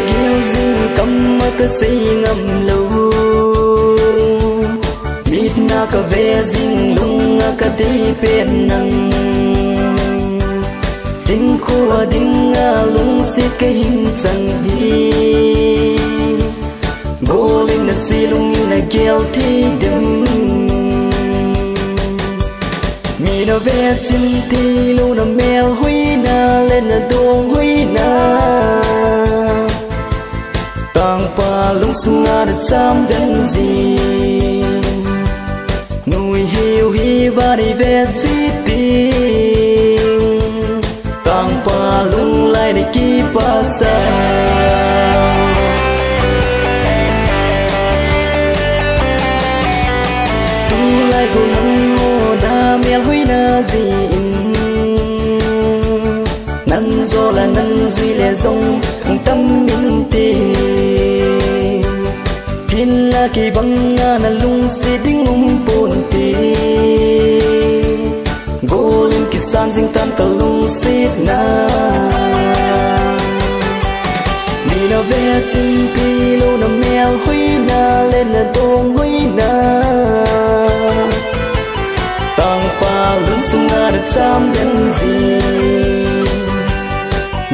gieo dinh cầm cơ xây ngầm lâu mít na cả ve dinh lung cả tí bên nắng đinh khua đinh lung xịt cái hình chẳng đi bố linh là xì lung như là kêu thi đừng mi nó ve chân thi lu nó mèo huy na lên là tuồng huy na tang pa lung sung nga đã chăm đến gì nuôi hiu hi và đi về chi tình tang pa lung lại để kí pa sa tu lại cô hăng hồ na mèo huy na gì năn do là năn duy lệ dòng tâm minh tê thiên là kỳ băng na lung xì đinh bồn tê vô linh kỳ san dinh tan tờ lung xít na mi na ve chân pi lô na mèo huy na lên là tuồng huy na tang pa lung sung na đã chăm đến gì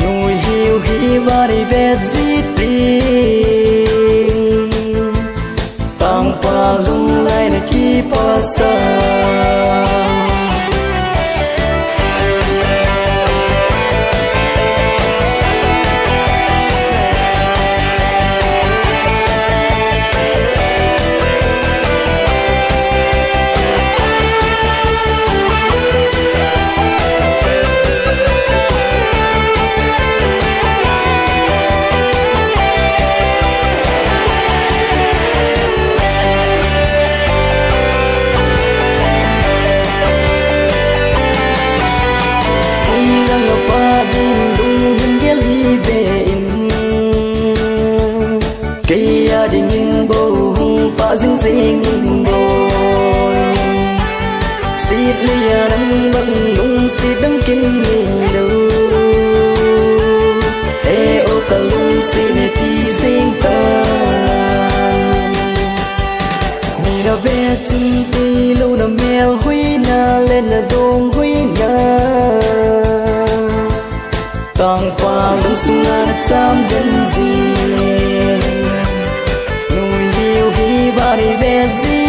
nuôi hiu hi và đi về duy tình tang pa lung lại là kí pa sa dinh dinh bồi xịt lia đắng bận lung xịt đắng kinh lâu ê ô cả lung xịt nè tí dinh ta mi na ve chân tí lâu na mèo huy na lên là đông huy na tang pa lung sung na chăm đến gì đi về gì